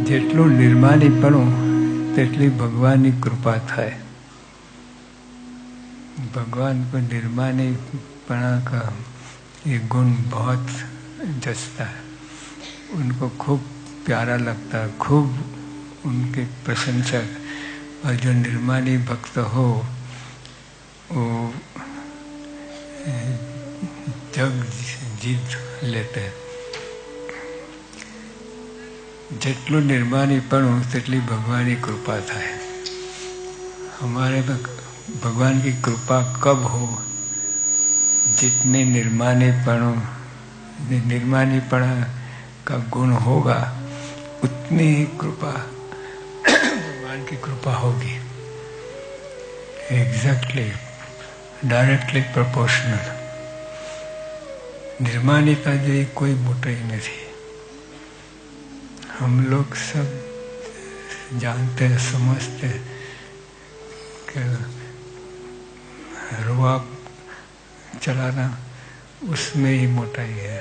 જેટલું નિર્માનીપણું તેટલી ભગવાનની કૃપા થાય। भगवान को निर्मानीपणा का ये गुण बहुत जचता है, उनको खूब प्यारा लगता है, खूब उनके प्रशंसा। और जो निर्मानी भक्त हो वो जग जीत लेते हैं। જેટલું નિર્માનીપણું તેટલી ભગવાનની કૃપા થાય। हमारे भगवान की कृपा कब हो? जितने निर्मानीपणा का गुण होगा उतनी ही कृपा भगवान की कृपा होगी। Exactly directly proportional. निर्मानिता जेवी कोई मोटाई नहीं। हम लोग सब जानते हैं, समझते हैं कि रुआ चलाना उसमें ही मोटाई है।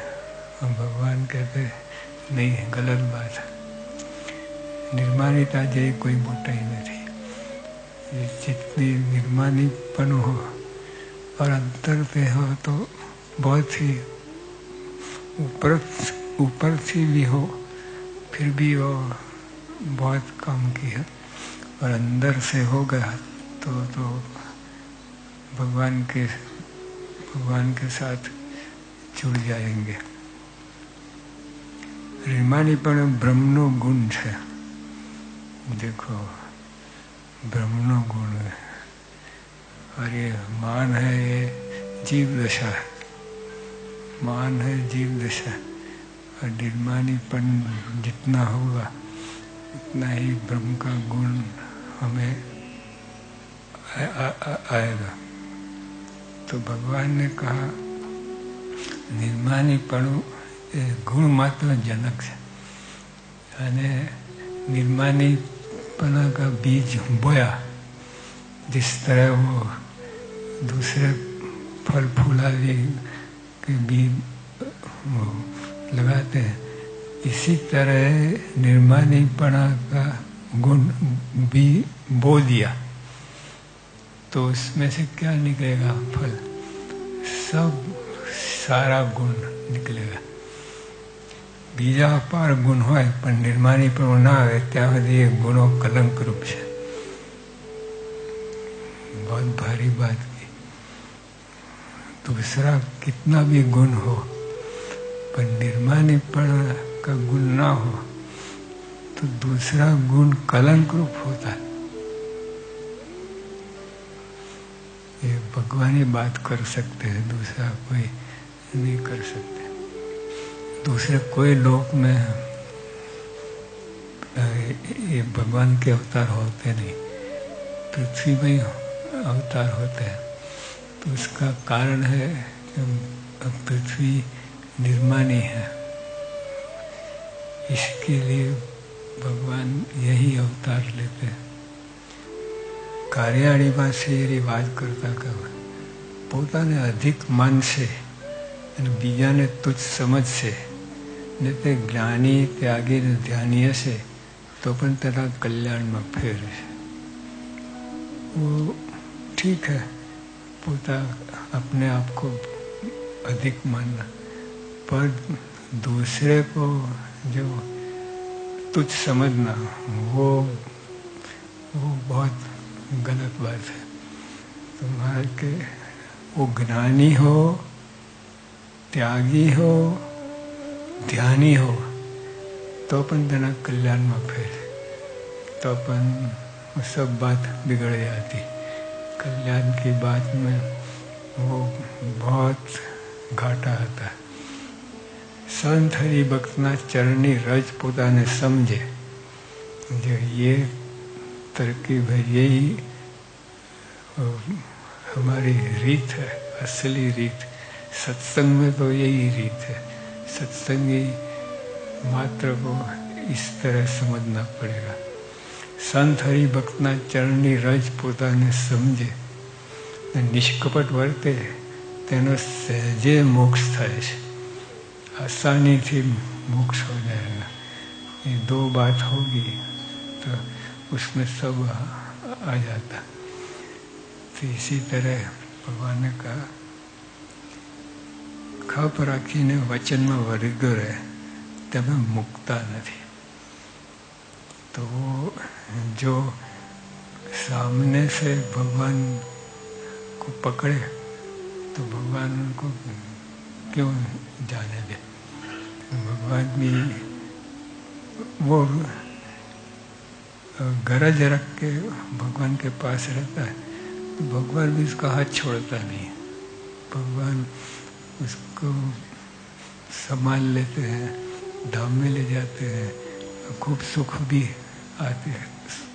हम भगवान कहते नहीं है, गलत बात है। निर्मानिता जैसी कोई मोटाई नहीं। ये जितनी निर्मानीपन हो और अंतर पे हो तो बहुत ही ऊपर से भी हो, फिर भी वो बहुत कम की है। और अंदर से हो गया तो भगवान के साथ जुड़ जाएंगे। निर्मानीपण ब्रह्मनो गुण है। देखो ब्रह्मनो गुण है और ये मान है, ये जीव दशा है। मान है जीव दशा और निर्मानीपन जितना होगा उतना ही ब्रह्म का गुण हमें आएगा। तो भगवान ने कहा निर्मानीपण गुण मात्र जनक है। यानी निर्मानीपना का बीज बोया, जिस तरह वो दूसरे फल फूलादि के बीज लगाते हैं, इसी तरह निर्मानीपना का गुण भी बो दिया तो उसमें से क्या निकलेगा? फल। सब सारा गुण निकलेगा। बीजा अपार गुण होय पण निर्मानीपणું ना आवे ત્યાં સુધી એ ગુણો કલંક રૂપ છે। बहुत भारी बात की। दूसरा कितना भी गुण हो पर निर्मानीपण का गुण ना हो तो दूसरा गुण कलंक रूप होता है। ये भगवान ही बात कर सकते हैं, दूसरा कोई नहीं कर सकते। दूसरे कोई लोक में ये भगवान के अवतार होते नहीं, पृथ्वी में अवतार होते हैं। तो उसका कारण है कि पृथ्वी निर्मानी है, इसके लिए भगवान यही अवतार लेते हैं। કાર્યાળીમાં છે એ વાત કરતા કહેવાય, પોતાને અધિક માનશે અને બીજાને તુચ્છ સમજશે ને તે જ્ઞાની ત્યાગી ને ધ્યાની હશે તો પણ તેના કલ્યાણમાં ફેરશે। वो ठीक है पोता अपने आप को अधिक मानना, पर दूसरे को जो तुच्छ समझना वो बहुत गलत बात है। तुम्हारे के वो ज्ञानी हो, त्यागी हो, ध्यानी हो तो अपन तेना कल्याण में फेर तो अपन सब बात बिगड़ जाती। कल्याण की बात में वो बहुत घाटा आता है। संत हरिभक्तना चरणी रज पोताने समझे, जो ये तरकीब है, यही हमारी रीत है, असली रीत। सत्संग में तो यही रीत है। सत्संगी मात्र को इस तरह समझना पड़ेगा। संत हरिभक्तना चरणी रज पोताने समझे, निष्कपट वर्ते तेनो सहजे मोक्ष थाय छे। आसानी थी मोक्ष हो जाएगा। ये दो बात होगी तो उसमें सब आ जाता। तो इसी तरह भगवान ने कहा, खप राखीने वचનમાં વળગ્યો રહે તમે મુકતા નથી। तो वो जो सामने से भगवान को पकड़े तो भगवान उनको क्यों जाने दे। भगवान भी वो गरज रख के भगवान के पास रहता है तो भगवान भी उसका हाथ छोड़ता नहीं। भगवान उसको संभाल लेते हैं, धाम में ले जाते हैं, खूब सुख भी आते हैं,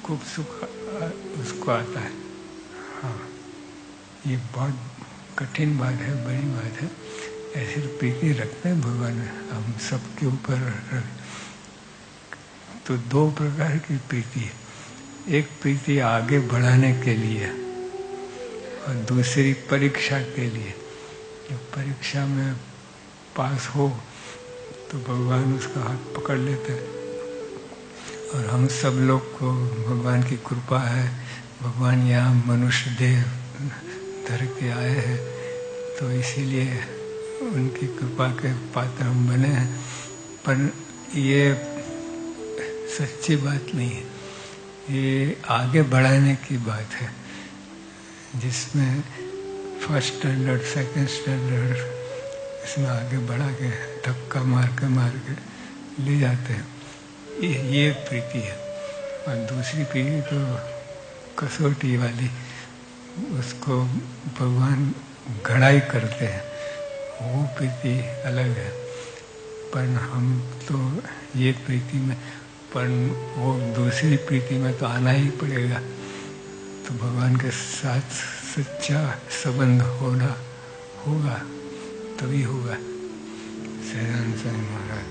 खूब सुख उसको आता है। हाँ, ये बहुत कठिन बात है, बड़ी बात है। ऐसी प्रीति रखते हैं भगवान हम सबके ऊपर। तो दो प्रकार की प्रीति है, एक प्रीति आगे बढ़ाने के लिए और दूसरी परीक्षा के लिए। जब परीक्षा में पास हो तो भगवान उसका हाथ पकड़ लेते हैं। और हम सब लोग को भगवान की कृपा है, भगवान यहाँ मनुष्य देह धर के आए हैं तो इसीलिए उनकी कृपा के पात्र हम बने हैं। पर ये सच्ची बात नहीं है, ये आगे बढ़ाने की बात है जिसमें फर्स्ट स्टैंडर्ड सेकंड स्टैंडर्ड इसमें आगे बढ़ा के धक्का मार के ले जाते हैं। ये प्रीति है। और दूसरी प्रीति तो कसौटी वाली, उसको भगवान घड़ाई करते हैं, वो प्रीति अलग है। पर हम तो ये प्रीति में, पर वो दूसरी प्रीति में तो आना ही पड़ेगा। तो भगवान के साथ सच्चा संबंध होगा तभी होगा। शरण महाराज।